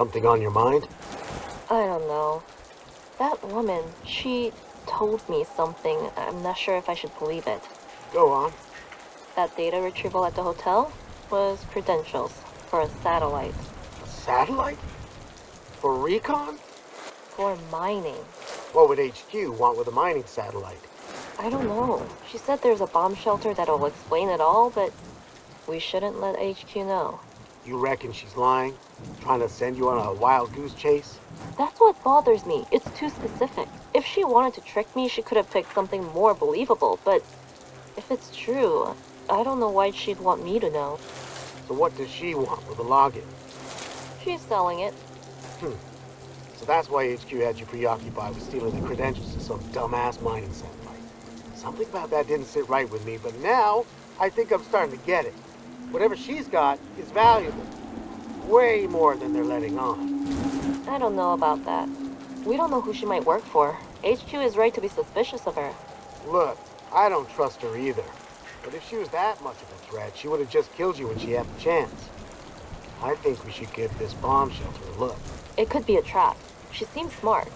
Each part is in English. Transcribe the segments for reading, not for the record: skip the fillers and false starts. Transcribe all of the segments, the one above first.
Something on your mind? I don't know. That woman, she told me something. I'm not sure if I should believe it. Go on. That data retrieval at the hotel was credentials for a satellite. A satellite? For recon? For mining. What would HQ want with a mining satellite? I don't know. She said there's a bomb shelter that'll explain it all, but we shouldn't let HQ know. You reckon she's lying? Trying to send you on a wild goose chase? That's what bothers me. It's too specific. If she wanted to trick me, she could have picked something more believable, but if it's true, I don't know why she'd want me to know. So what does she want with the login? She's selling it. So that's why HQ had you preoccupied with stealing the credentials to some dumbass mining satellite. Something about that didn't sit right with me, but now I think I'm starting to get it. Whatever she's got is valuable. Way more than they're letting on. I don't know about that. We don't know who she might work for. HQ is right to be suspicious of her. Look, I don't trust her either. But if she was that much of a threat, she would have just killed you when she had the chance. I think we should give this bomb shelter a look. It could be a trap. She seems smart.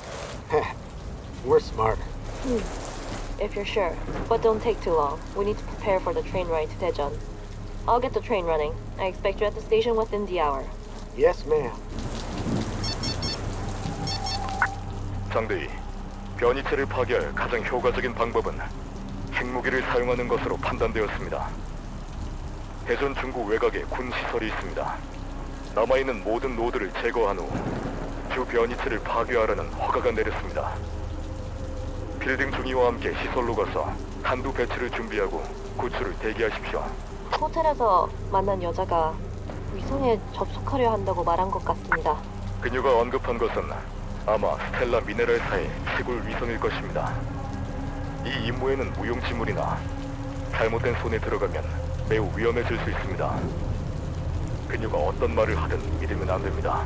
We're smarter. If you're sure. But don't take too long. We need to prepare for the train ride to Daejeon. I'll get the train running. I expect you at the station within the hour. Yes, ma'am. 장대위, 변이체를 파괴할 가장 효과적인 방법은 핵무기를 사용하는 것으로 판단되었습니다. 대전 중구 외곽에 군 시설이 있습니다. 남아있는 모든 노드를 제거한 후 주 변이체를 파괴하라는 허가가 내렸습니다. 빌딩 중위와 함께 시설로 가서 탄두 배치를 준비하고 구출을 대기하십시오. 호텔에서 만난 여자가 위성에 접속하려 한다고 말한 것 같습니다. 그녀가 언급한 것은 아마 스텔라 미네랄사의 시골 위성일 것입니다. 이 임무에는 무용지물이나 잘못된 손에 들어가면 매우 위험해질 수 있습니다. 그녀가 어떤 말을 하든 믿으면 안 됩니다.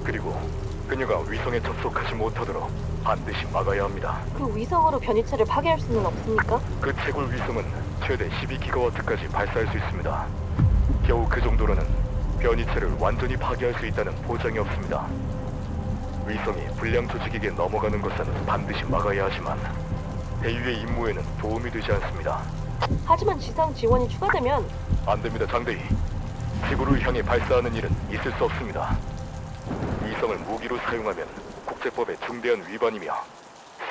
그리고 그녀가 위성에 접속하지 못하도록 반드시 막아야 합니다. 그 위성으로 변이체를 파괴할 수는 없습니까? 그 채굴 위성은 최대 12기가와트까지 발사할 수 있습니다. 겨우 그 정도로는 변이체를 완전히 파괴할 수 있다는 보장이 없습니다. 위성이 불량 조직에게 넘어가는 것은 반드시 막아야 하지만 대위의 임무에는 도움이 되지 않습니다. 하지만 지상 지원이 추가되면 안 됩니다, 장대위. 지구를 향해 발사하는 일은 있을 수 없습니다. 위성을 무기로 사용하면 국제법의 중대한 위반이며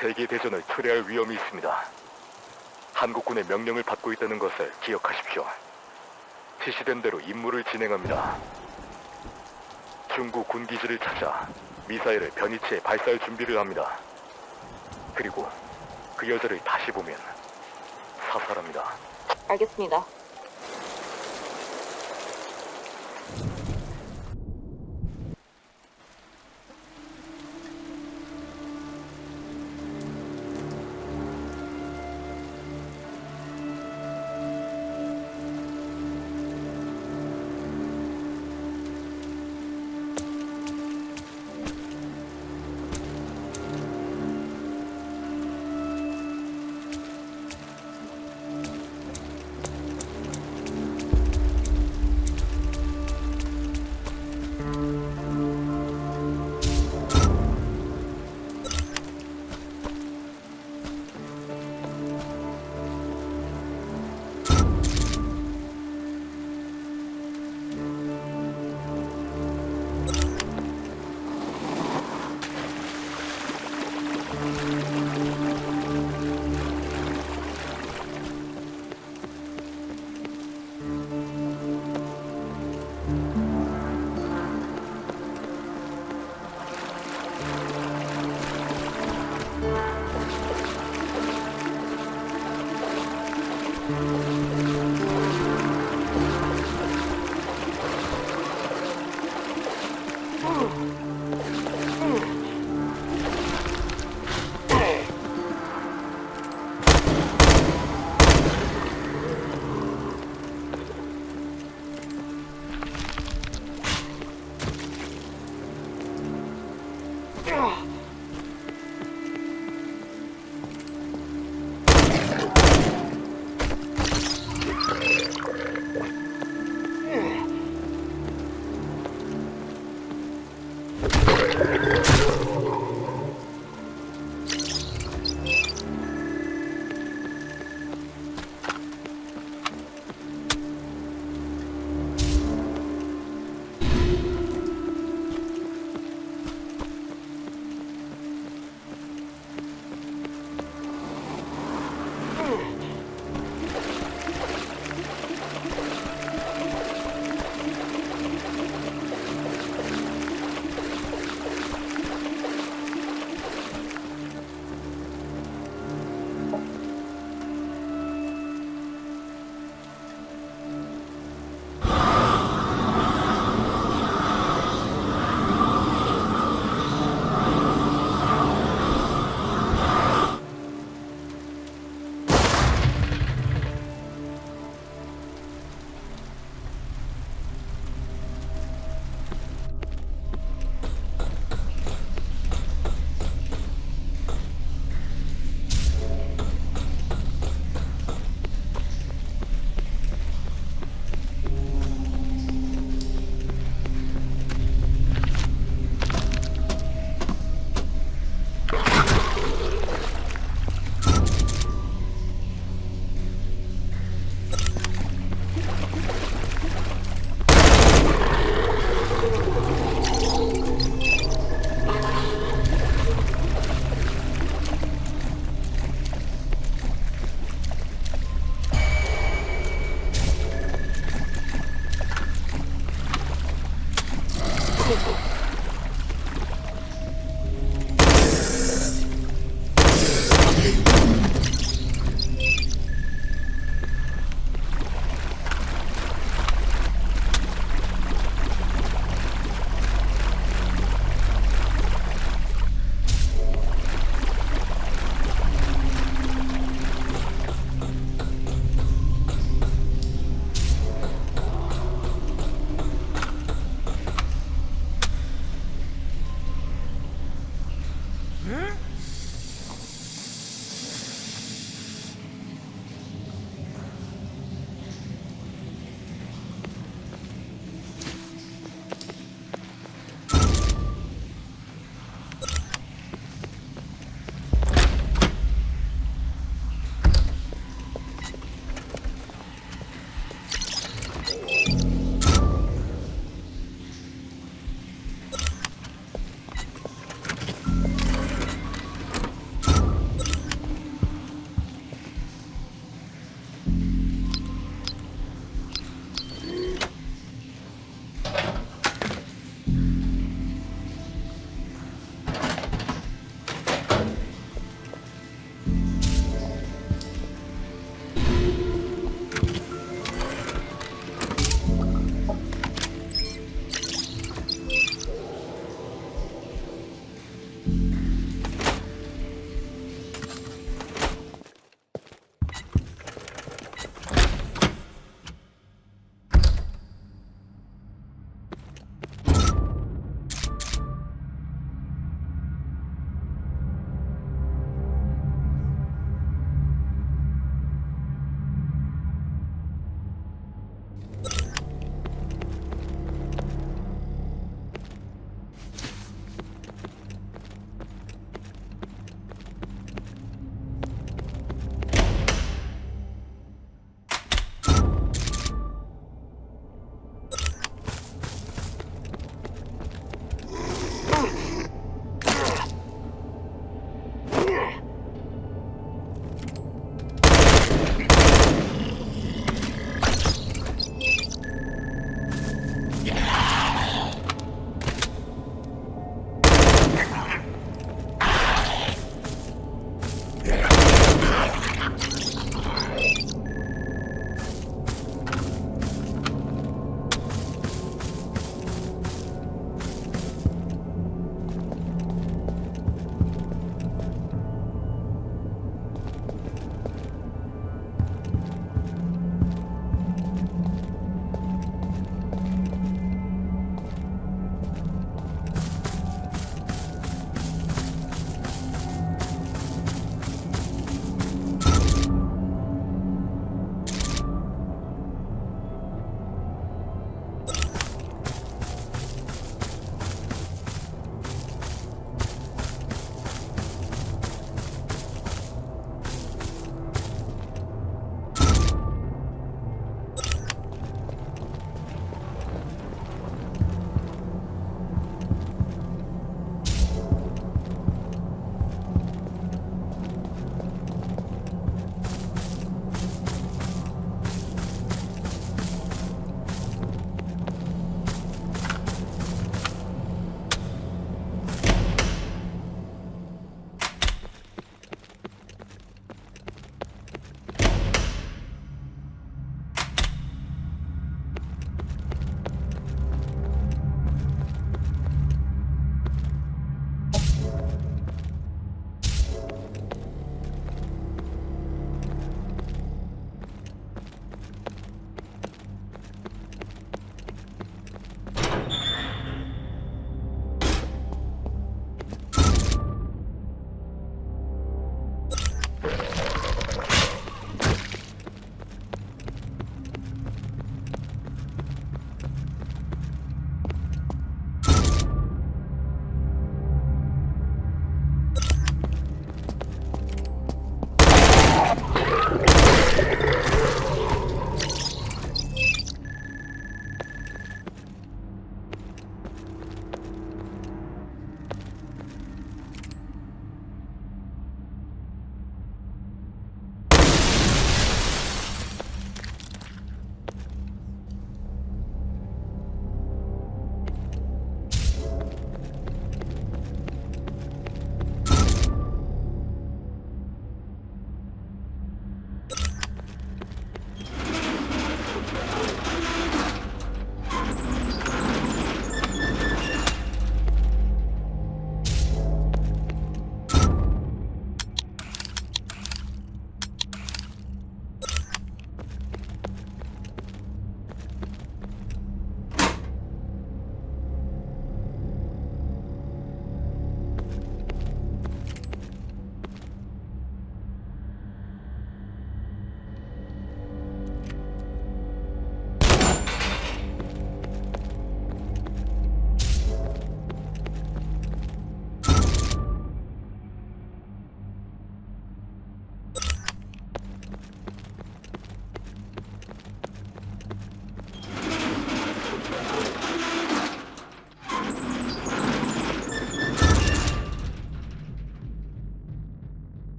세계 대전을 초래할 위험이 있습니다. 한국군의 명령을 받고 있다는 것을 기억하십시오. 지시된 대로 임무를 진행합니다. 중구 군기지를 찾아 미사일을 변이체에 발사할 준비를 합니다. 그리고 그 여자를 다시 보면 사살합니다. 알겠습니다.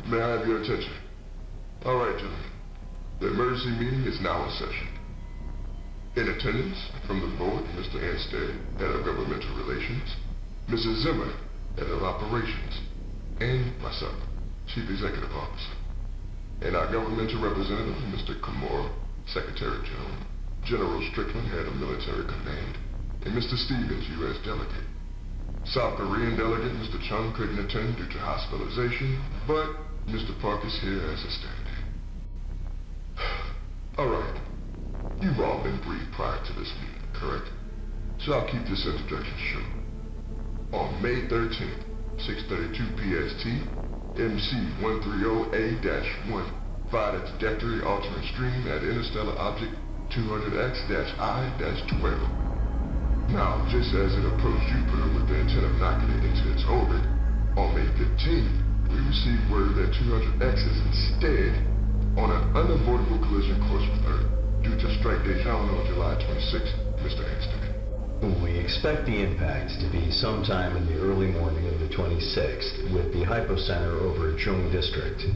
May I have your attention? All right, gentlemen. The emergency meeting is now in session. In attendance from the board, Mr. Anstead, Head of Governmental Relations, Mrs. Zimmer, Head of Operations, and myself, Chief Executive Officer. And our governmental representative, Mr. Kimura, Secretary General, General Strickland, Head of Military Command, and Mr. Stevens, U.S. Delegate. South Korean delegate Mr. Chung couldn't attend due to hospitalization, but Mr. Park is here as a stand-in. All right. You've all been briefed prior to this meeting, correct? So I'll keep this introduction short. On May 13th, 6:32 PST, MC-130A-1 fired a trajectory altering stream at interstellar object 200X-I-12. Now, just as it approached Jupiter with the intent of knocking it into its orbit, on May 15th, we received word that 200X is instead on an unavoidable collision course with Earth due to strike date found on July 26th, Mr. Anstead. We expect the impact to be sometime in the early morning of the 26th, with the hypocenter over Chung District.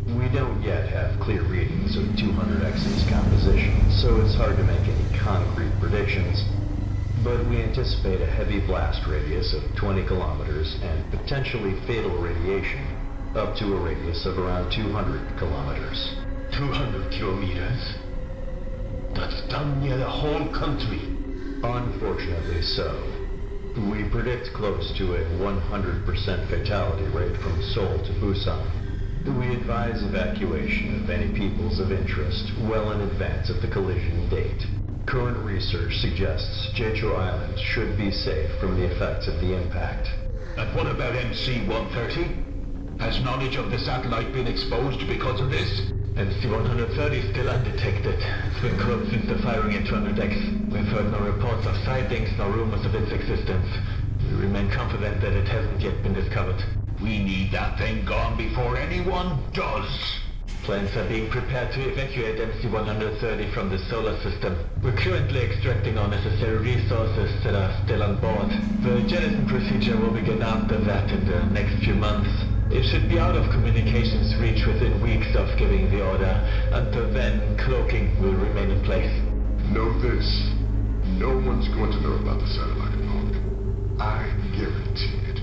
We don't yet have clear readings of 200X's composition, so it's hard to make any concrete predictions, but we anticipate a heavy blast radius of 20 kilometers and potentially fatal radiation up to a radius of around 200 kilometers. 200 kilometers? That's damn near the whole country. Unfortunately so. We predict close to a 100% fatality rate from Seoul to Busan. We advise evacuation of any peoples of interest well in advance of the collision date. Current research suggests Jeju Island should be safe from the effects of the impact. And what about MC-130? Has knowledge of the satellite been exposed because of this? MC-130 is still undetected. It's been closed since the firing at 200X. We've heard no reports of sightings, no rumors of its existence. We remain confident that it hasn't yet been discovered. We need that thing gone before anyone does. Plans are being prepared to evacuate MC-130 from the solar system. We're currently extracting all necessary resources that are still on board. The jettison procedure will begin after that in the next few months. It should be out of communications reach within weeks of giving the order. Until then, cloaking will remain in place. Know this. No one's going to know about the satellite involved. I guarantee it.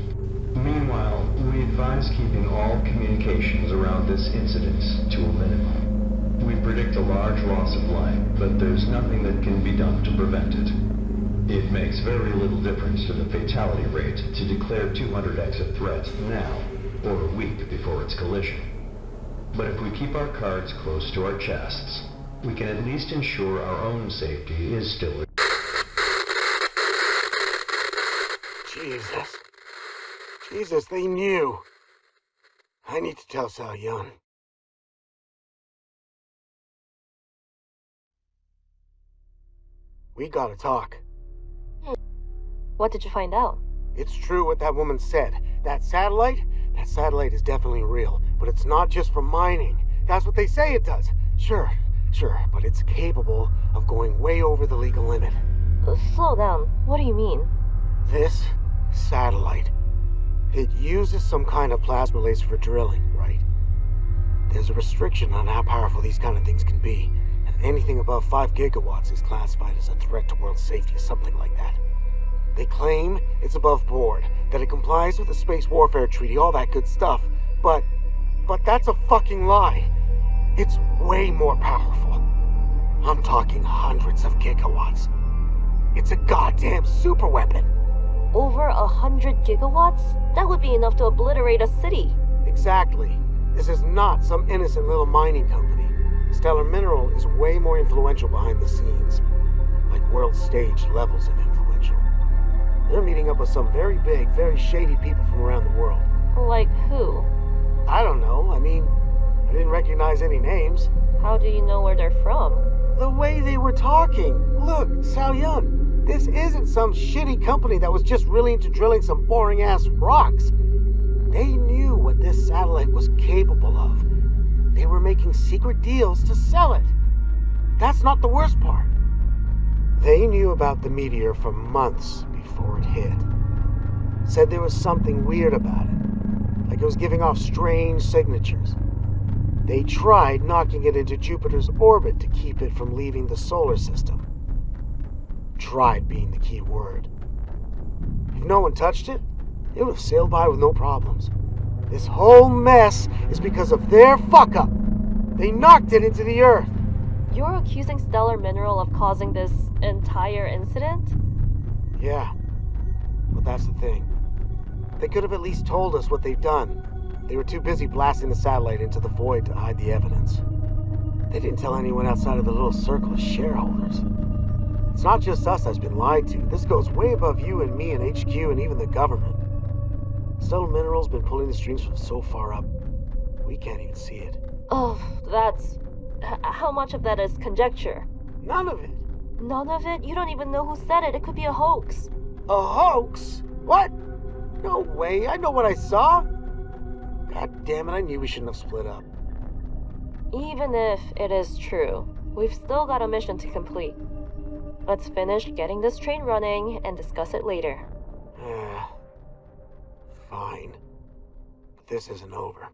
Meanwhile, we advise keeping all communications around this incident to a minimum. We predict a large loss of life, but there's nothing that can be done to prevent it. It makes very little difference to the fatality rate to declare 200X a threat now, or a week before its collision. But if we keep our cards close to our chests, we can at least ensure our own safety is still... Jesus, they knew. I need to tell Sao Yun. We gotta talk. What did you find out? It's true what that woman said. That satellite is definitely real. But it's not just for mining. That's what they say it does. Sure, but it's capable of going way over the legal limit. Slow down. What do you mean? This satellite, it uses some kind of plasma laser for drilling, right? There's a restriction on how powerful these kind of things can be, and anything above 5 gigawatts is classified as a threat to world safety or something like that. They claim it's above board, that it complies with the Space Warfare Treaty, all that good stuff, but that's a fucking lie. It's way more powerful. I'm talking hundreds of gigawatts. It's a goddamn superweapon. Over 100 gigawatts? That would be enough to obliterate a city. Exactly. This is not some innocent little mining company. Stellar Mineral is way more influential behind the scenes. Like world stage levels of influential. They're meeting up with some very big, very shady people from around the world. Like who? I don't know. I mean, I didn't recognize any names. How do you know where they're from? The way they were talking. Look, Sao Yun. This isn't some shitty company that was just really into drilling some boring-ass rocks. They knew what this satellite was capable of. They were making secret deals to sell it. That's not the worst part. They knew about the meteor for months before it hit. Said there was something weird about it. like it was giving off strange signatures. They tried knocking it into Jupiter's orbit to keep it from leaving the solar system. Tried being the key word. If no one touched it, it would have sailed by with no problems. This whole mess is because of their fuck-up. They knocked it into the Earth. You're accusing Stellar Mineral of causing this entire incident? Yeah, but that's the thing. They could have at least told us what they've done. They were too busy blasting the satellite into the void to hide the evidence. They didn't tell anyone outside of the little circle of shareholders. It's not just us that's been lied to. This goes way above you and me and HQ and even the government. Stellar Mineral's been pulling the strings from so far up, we can't even see it. Oh, that's... How much of that is conjecture? None of it. None of it? You don't even know who said it. It could be a hoax. A hoax? What? No way. I know what I saw. God damn it, I knew we shouldn't have split up. Even if it is true, we've still got a mission to complete. Let's finish getting this train running and discuss it later. Fine. But this isn't over.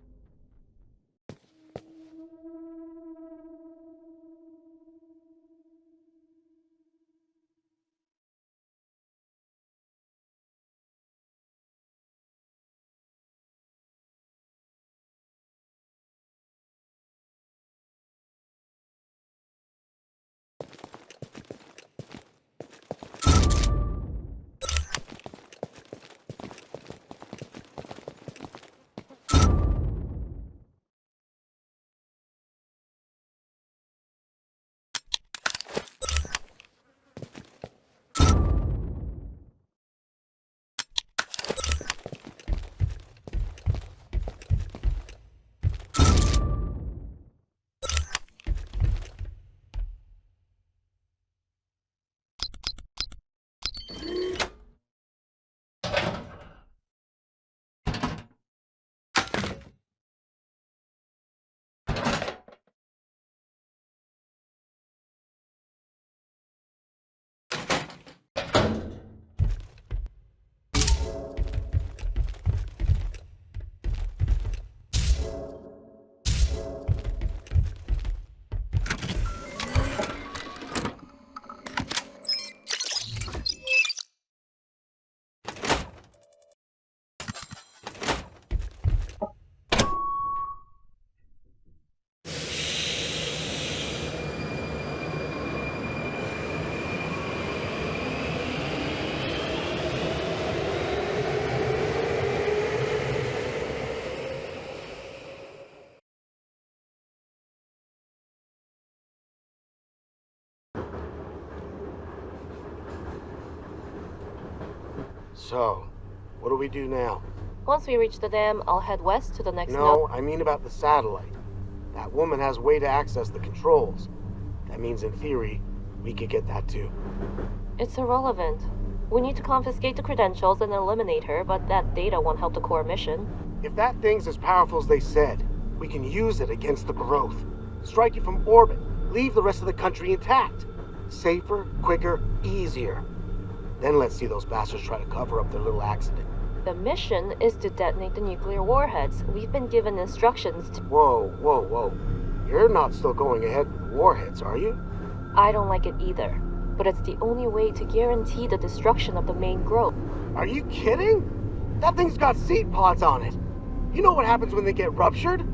So, what do we do now? Once we reach the dam, I'll head west to the next No, node. I mean about the satellite. That woman has a way to access the controls. That means, in theory, we could get that too. It's irrelevant. We need to confiscate the credentials and eliminate her, but that data won't help the core mission. If that thing's as powerful as they said, we can use it against the growth. Strike it from orbit. Leave the rest of the country intact. Safer, quicker, easier. Then let's see those bastards try to cover up their little accident. The mission is to detonate the nuclear warheads. We've been given instructions to... Whoa. You're not still going ahead with warheads, are you? I don't like it either, but it's the only way to guarantee the destruction of the main growth. Are you kidding? That thing's got seed pods on it. You know what happens when they get ruptured?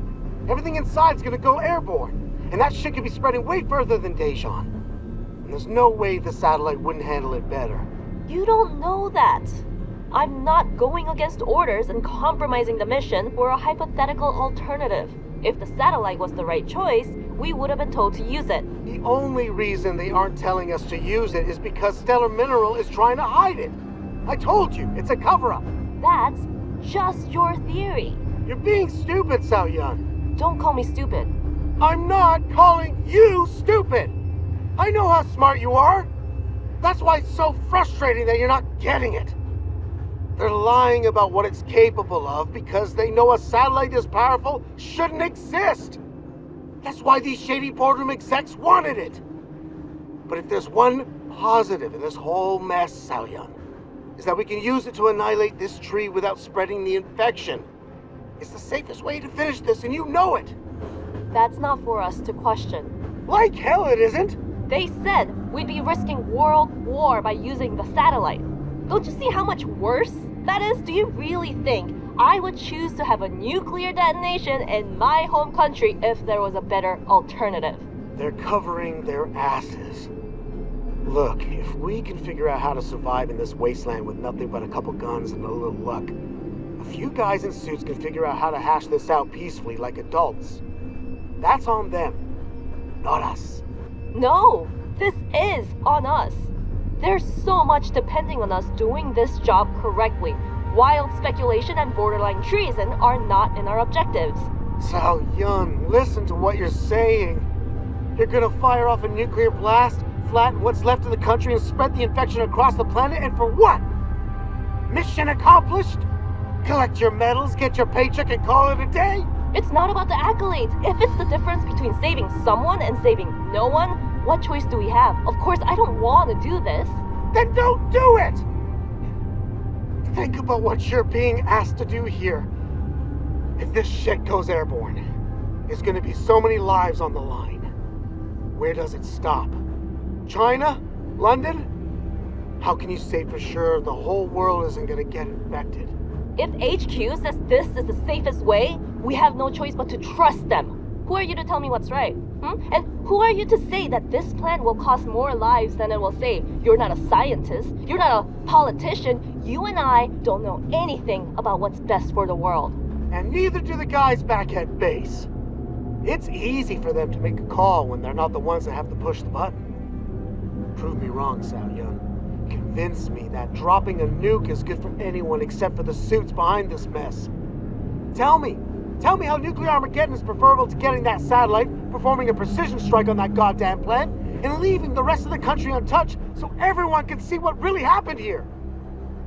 Everything inside's gonna go airborne, and that shit could be spreading way further than Dejan. And there's no way the satellite wouldn't handle it better. You don't know that. I'm not going against orders and compromising the mission for a hypothetical alternative. If the satellite was the right choice, we would have been told to use it. The only reason they aren't telling us to use it is because Stellar Mineral is trying to hide it. I told you, it's a cover-up. That's just your theory. You're being stupid, Xiaoyun. Don't call me stupid. I'm not calling you stupid. I know how smart you are. That's why it's so frustrating that you're not getting it. They're lying about what it's capable of because they know a satellite this powerful shouldn't exist. That's why these shady boardroom execs wanted it. But if there's one positive in this whole mess, Xiaoyun, is that we can use it to annihilate this tree without spreading the infection. It's the safest way to finish this, and you know it! That's not for us to question. Like hell it isn't! They said we'd be risking world war by using the satellite. Don't you see how much worse that is? Do you really think I would choose to have a nuclear detonation in my home country if there was a better alternative? They're covering their asses. Look, if we can figure out how to survive in this wasteland with nothing but a couple guns and a little luck, a few guys in suits can figure out how to hash this out peacefully like adults. That's on them, not us. No, this is on us. There's so much depending on us doing this job correctly. Wild speculation and borderline treason are not in our objectives. Sao Yun, listen to what you're saying. You're gonna fire off a nuclear blast, flatten what's left of the country, and spread the infection across the planet, and for what? Mission accomplished? Collect your medals, get your paycheck, and call it a day? It's not about the accolades. If it's the difference between saving someone and saving no one, what choice do we have? Of course, I don't want to do this. Then don't do it! Think about what you're being asked to do here. If this shit goes airborne, there's gonna be so many lives on the line. Where does it stop? China? London? How can you say for sure the whole world isn't gonna get infected? If HQ says this is the safest way, we have no choice but to trust them. Who are you to tell me what's right? And who are you to say that this plan will cost more lives than it will save? You're not a scientist. You're not a politician. You and I don't know anything about what's best for the world. And neither do the guys back at base. It's easy for them to make a call when they're not the ones that have to push the button. Prove me wrong, Sao Yun. Convince me that dropping a nuke is good for anyone except for the suits behind this mess. Tell me how nuclear Armageddon is preferable to getting that satellite, performing a precision strike on that goddamn plan, and leaving the rest of the country untouched so everyone can see what really happened here.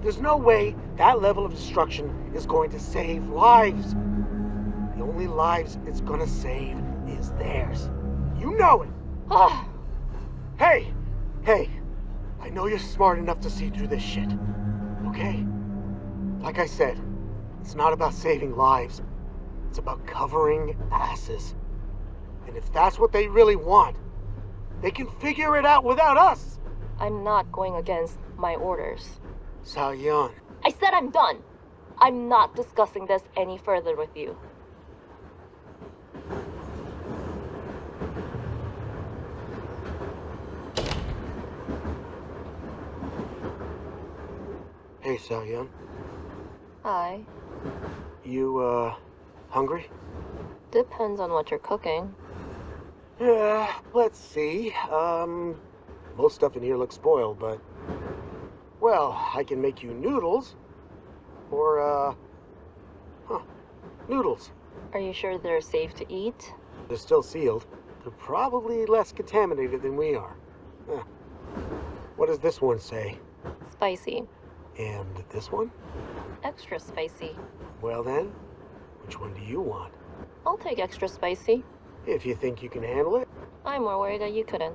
There's no way that level of destruction is going to save lives. The only lives it's gonna save is theirs. You know it! Hey! I know you're smart enough to see through this shit. Okay? Like I said, it's not about saving lives. It's about covering asses. And if that's what they really want, they can figure it out without us. I'm not going against my orders. Sao Yun. I said I'm done. I'm not discussing this any further with you. Hey, Sao Yun. Hi. You, hungry? Depends on what you're cooking. Yeah, let's see. Most stuff in here looks spoiled, but... Well, I can make you noodles. Or, noodles. Are you sure they're safe to eat? They're still sealed. They're probably less contaminated than we are. What does this one say? Spicy. And this one? Extra spicy. Well then, which one do you want? I'll take extra spicy. If you think you can handle it. I'm more worried that you couldn't.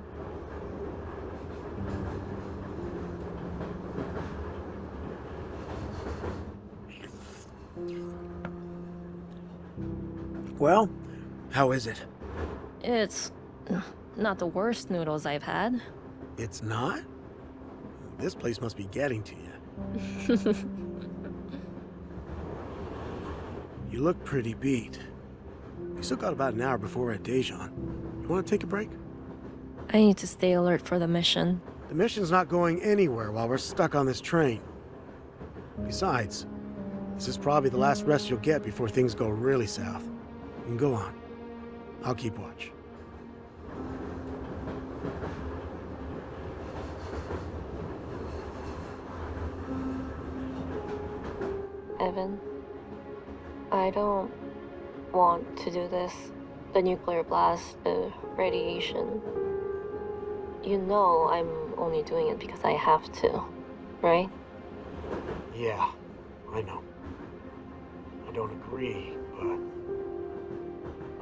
Well, how is it? It's not the worst noodles I've had. It's not? This place must be getting to you. You look pretty beat. We still got about an hour before we're at Daejeon. You want to take a break? I need to stay alert for the mission. The mission's not going anywhere while we're stuck on this train. Besides, this is probably the last rest you'll get before things go really south. You can go on. I'll keep watch. Evan, I don't want to do this. The nuclear blast, the radiation. You know I'm only doing it because I have to, right? Yeah, I know. I don't agree, but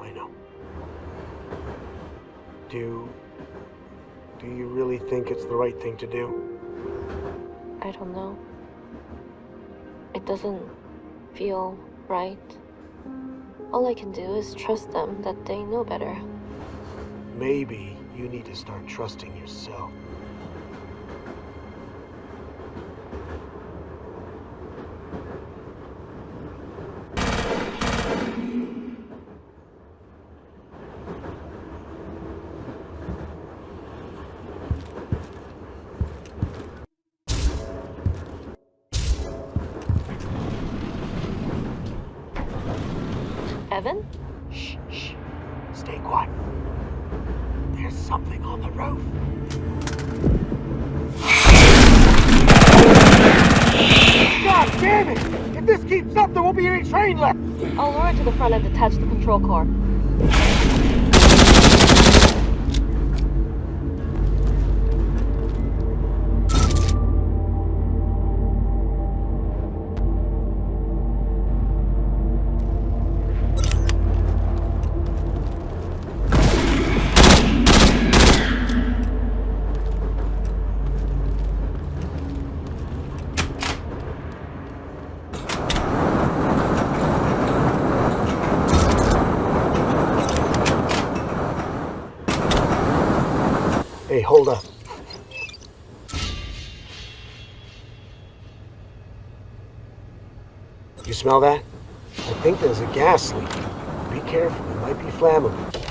I know. Do you really think it's the right thing to do? I don't know. It doesn't feel right. All I can do is trust them that they know better. Maybe you need to start trusting yourself. Evan? Shh, shh. Stay quiet. There's something on the roof. God damn it! If this keeps up, there won't be any train left! I'll lure it to the front and detach the control core. Hey, hold up. You smell that? I think there's a gas leak. Be careful, it might be flammable.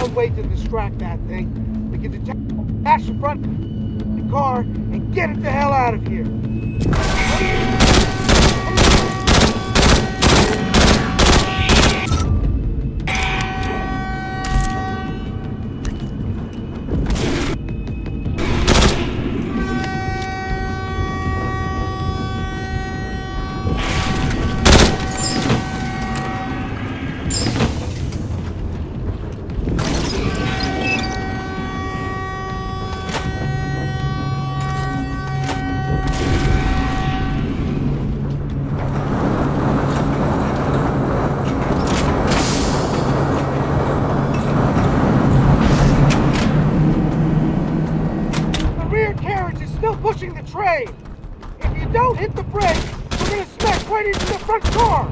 some way to distract that thing. We can detach the front of the car and get it the hell out of here. Pushing the train. If you don't hit the brake, we're gonna smash right into the front car.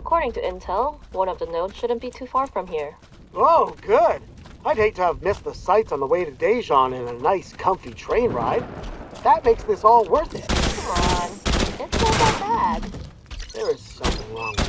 According to intel, one of the nodes shouldn't be too far from here. Oh, good. I'd hate to have missed the sights on the way to Daejeon in a nice, comfy train ride. That makes this all worth it. Come on, it's not that bad. There is something wrong with